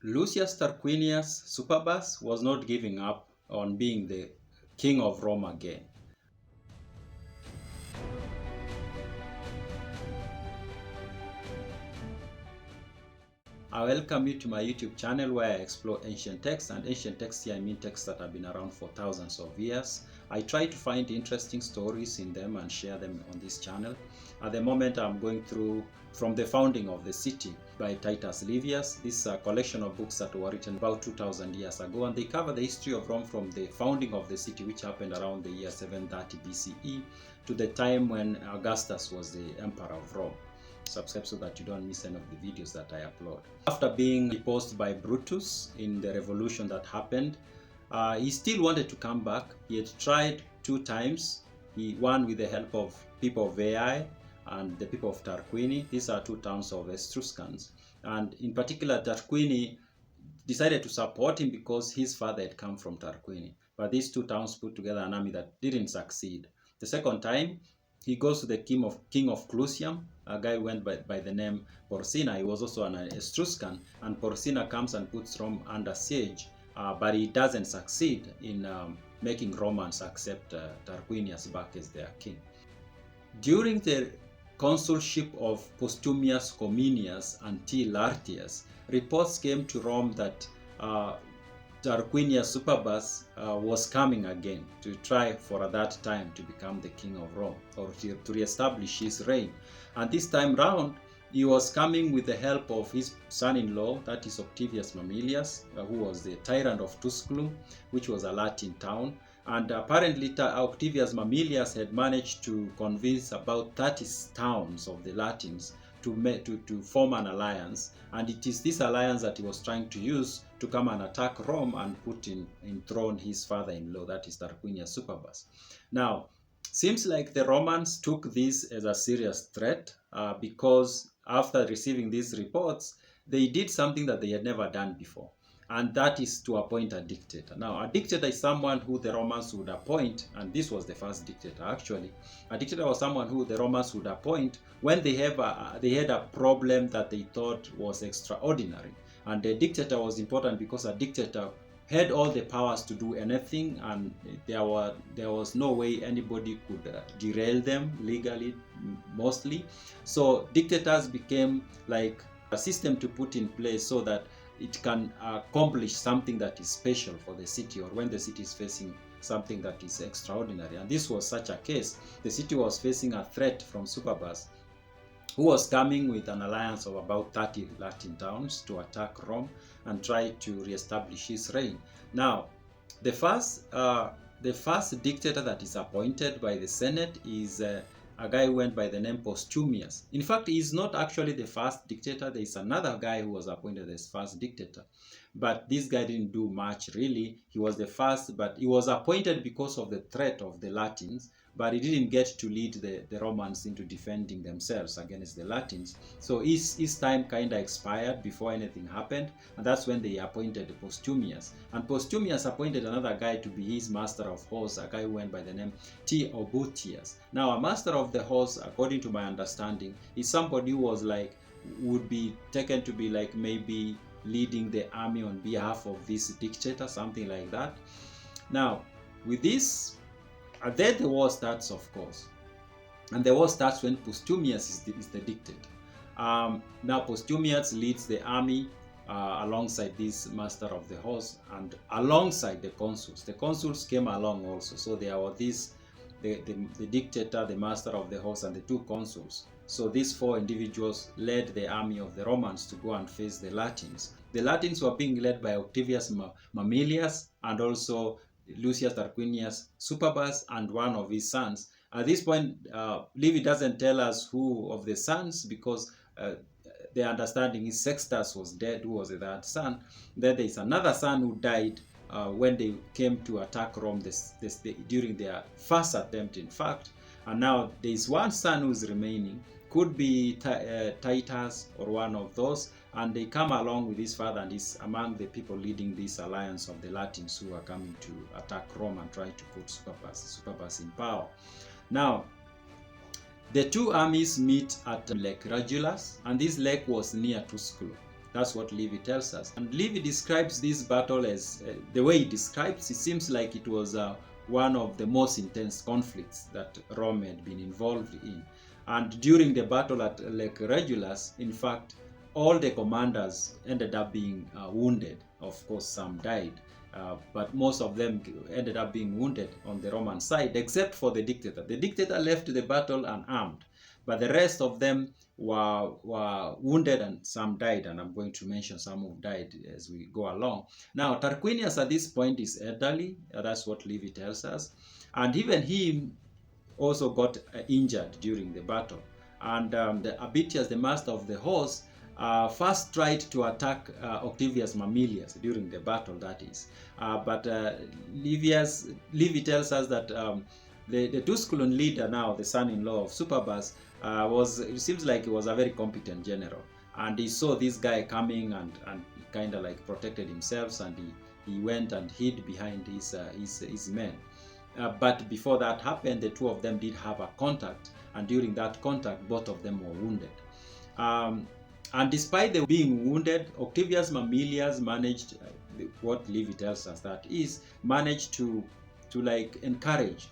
Lucius Tarquinius Superbus was not giving up on being the king of Rome again. I welcome you to my YouTube channel where I explore ancient texts, and ancient texts here I mean texts that have been around for thousands of years. I try to find interesting stories in them and share them on this channel. At the moment I'm going through From the Founding of the City by Titus Livius. This is a collection of books that were written about 2000 years ago, and they cover the history of Rome from the founding of the city, which happened around the year 730 BCE, to the time when Augustus was the emperor of Rome. Subscribe so that you don't miss any of the videos that I upload. After being deposed by Brutus in the revolution that happened, he still wanted to come back. He had tried 2 times. He won with the help of people of Veii and the people of Tarquini. These are 2 towns of Etruscans. And in particular, Tarquini decided to support him because his father had come from Tarquini. But these 2 towns put together an army that didn't succeed. The second time, he goes to the king of Clusium, a guy who went by the name Porsena. He was also an Etruscan, and Porsena comes and puts Rome under siege, but he doesn't succeed in making Romans accept Tarquinius back as their king. During the consulship of Postumius Cominius and T. Lartius, reports came to Rome that Tarquinius Superbus was coming again to try for that time to become the king of Rome, or to re-establish his reign. And this time round, he was coming with the help of his son-in-law, that is Octavius Mamilius, who was the tyrant of Tusculum, which was a Latin town. And apparently Octavius Mamilius had managed to convince about 30 towns of the Latins to form an alliance, and it is this alliance that he was trying to use to come and attack Rome and enthrone his father-in-law, that is Tarquinius Superbus. Now, seems like the Romans took this as a serious threat because after receiving these reports, they did something that they had never done before, and that is to appoint a dictator. Now, a dictator is someone who the Romans would appoint, and this was the first dictator actually. A dictator was someone who the Romans would appoint when they had a problem that they thought was extraordinary. And the dictator was important because a dictator had all the powers to do anything, and there was no way anybody could derail them legally, mostly. So dictators became like a system to put in place so that it can accomplish something that is special for the city, or when the city is facing something that is extraordinary. And this was such a case. The city was facing a threat from Superbus, who was coming with an alliance of about 30 Latin towns to attack Rome and try to re-establish his reign. Now, the first dictator that is appointed by the Senate is a guy who went by the name Postumius. In fact, he's not actually the first dictator. There is another guy who was appointed as first dictator. But this guy didn't do much, really. He was the first, but he was appointed because of the threat of the Latins, but he didn't get to lead the Romans into defending themselves against the Latins. So his time kind of expired before anything happened, and that's when they appointed Postumius. And Postumius appointed another guy to be his master of horse, a guy who went by the name T. Aebutius. Now, a master of the horse, according to my understanding, is somebody who was like, would be taken to be like maybe leading the army on behalf of this dictator, something like that. Now, with this, then the war starts, of course. And the war starts when Postumius is the dictator. Now, Postumius leads the army alongside this master of the horse and alongside the consuls. The consuls came along also. So there were the dictator, the master of the horse, and the 2 consuls. So these 4 individuals led the army of the Romans to go and face the Latins. The Latins were being led by Octavius Mamilius and also Lucius Tarquinius Superbus and one of his sons. At this point, Livy doesn't tell us who of the sons, because the understanding is Sextus was dead, who was the third son. Then there is another son who died when they came to attack Rome during their first attempt, in fact. And now there is one son who's remaining, could be Titus or one of those, and they come along with his father, and is among the people leading this alliance of the Latins who are coming to attack Rome and try to put Superbus in power. Now, the 2 armies meet at Lake Regillus, and this lake was near Tusculum. That's what Livy tells us. And Livy describes this battle as, the way he describes it, seems like it was one of the most intense conflicts that Rome had been involved in. And during the battle at Lake Regillus, in fact, all the commanders ended up being wounded. Of course, some died, but most of them ended up being wounded on the Roman side, except for the dictator. The dictator left the battle unarmed, but the rest of them were wounded and some died, and I'm going to mention some who died as we go along. Now, Tarquinius at this point is elderly, that's what Livy tells us, and even he also got injured during the battle. And the Aebutius, the master of the horse, first tried to attack Octavius Mamilius during the battle, that is. But Livy tells us that the Tusculan leader now, the son-in-law of Superbus, it seems like he was a very competent general. And he saw this guy coming and kind of like protected himself, and he went and hid behind his men. But before that happened, the two of them did have a contact, and during that contact, both of them were wounded. And despite them being wounded, Octavius Mamilius managed, what Livy tells us, that is, managed to like encourage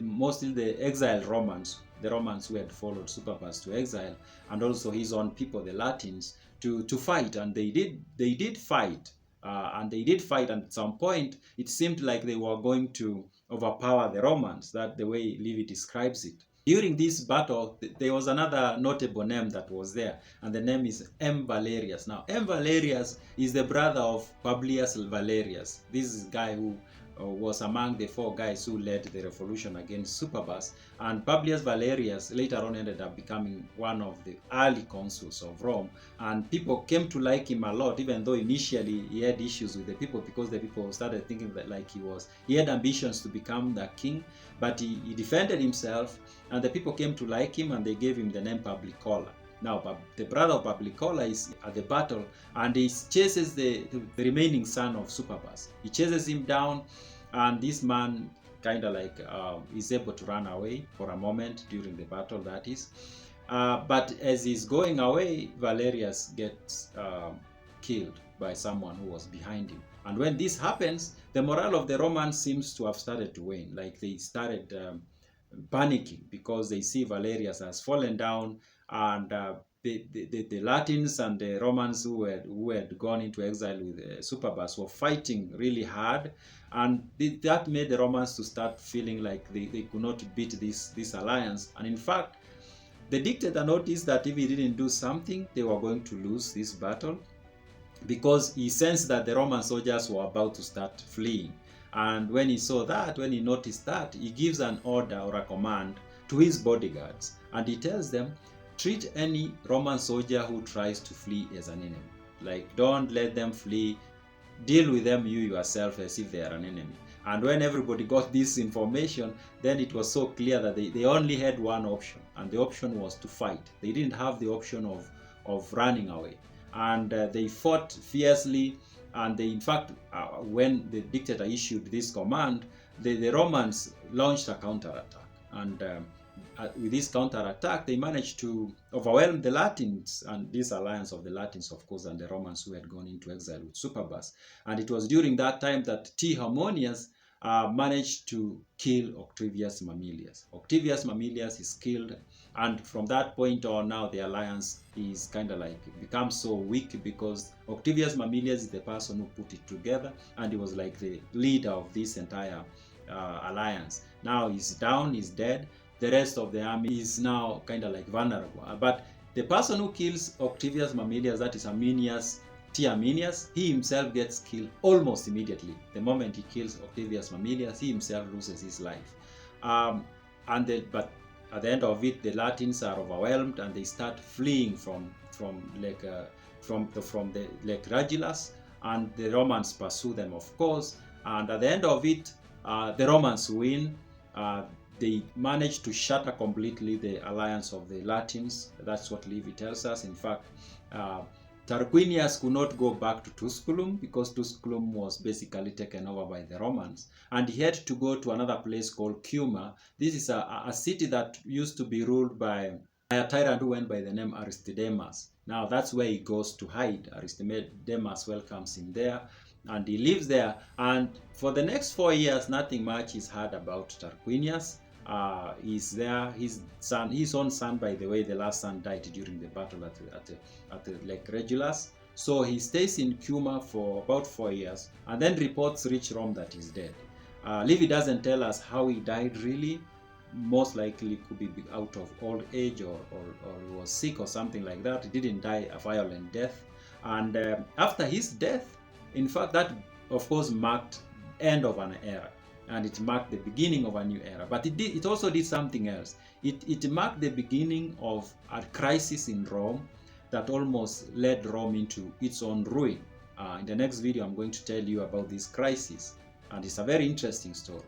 mostly the exiled Romans, the Romans who had followed Superbus to exile, and also his own people, the Latins, to fight. And they did fight. And they did fight, and at some point it seemed like they were going to overpower the Romans. That's the way Livy describes it. During this battle, there was another notable name that was there, and the name is M. Valerius. Now, M. Valerius is the brother of Publius Valerius. This is a guy who was among the 4 guys who led the revolution against Superbus, and Publius Valerius later on ended up becoming one of the early consuls of Rome, and people came to like him a lot, even though initially he had issues with the people, because the people started thinking that like he had ambitions to become the king, but he defended himself, and the people came to like him, and they gave him the name Publicola. Now, the brother of Publicola is at the battle, and he chases the remaining son of Superbus. He chases him down, and this man kind of like is able to run away for a moment during the battle, that is. But as he's going away, Valerius gets killed by someone who was behind him. And when this happens, the morale of the Romans seems to have started to wane. Like they started panicking because they see Valerius has fallen down, and the Latins and the Romans who had gone into exile with Superbus were fighting really hard, and that made the Romans to start feeling like they could not beat this alliance. And in fact, the dictator noticed that if he didn't do something, they were going to lose this battle, because he sensed that the Roman soldiers were about to start fleeing. And when he noticed that, he gives an order or a command to his bodyguards, and he tells them, treat any Roman soldier who tries to flee as an enemy. Like, don't let them flee. Deal with them you yourself as if they are an enemy. And when everybody got this information, then it was so clear that they only had one option, and the option was to fight. They didn't have the option of running away. And they fought fiercely, and they, in fact, when the dictator issued this command, the Romans launched a counterattack. And with this counterattack, they managed to overwhelm the Latins, and this alliance of the Latins, of course, and the Romans who had gone into exile with Superbus. And it was during that time that T. Harmonius managed to kill Octavius Mamilius. Octavius Mamilius is killed, and from that point on, now the alliance is kind of like becomes so weak, because Octavius Mamilius is the person who put it together, and he was like the leader of this entire alliance. Now he's down, he's dead. The rest of the army is now kind of like vulnerable. But the person who kills Octavius Mamilius, that is T. Arminius, he himself gets killed almost immediately. The moment he kills Octavius Mamilius, he himself loses his life. But at the end of it, the Latins are overwhelmed, and they start fleeing from the Lake Regillus, and the Romans pursue them, of course. And at the end of it, the Romans win. They managed to shatter completely the alliance of the Latins. That's what Livy tells us. In fact, Tarquinius could not go back to Tusculum, because Tusculum was basically taken over by the Romans, and he had to go to another place called Cuma. This is a city that used to be ruled by a tyrant who went by the name Aristodemus. Now that's where he goes to hide. Aristodemus welcomes him there, and he lives there. And for the next 4 years, nothing much is heard about Tarquinius. He's there. His own son, by the way, the last son died during the battle at the Lake Regillus. So he stays in Cuma for about 4 years, and then reports reach Rome that he's dead. Livy doesn't tell us how he died really. Most likely could be out of old age, or he was sick or something like that. He didn't die a violent death. And after his death, in fact, that of course marked end of an era, and it marked the beginning of a new era. But it also did something else. It marked the beginning of a crisis in Rome that almost led Rome into its own ruin. In the next video, I'm going to tell you about this crisis, and it's a very interesting story.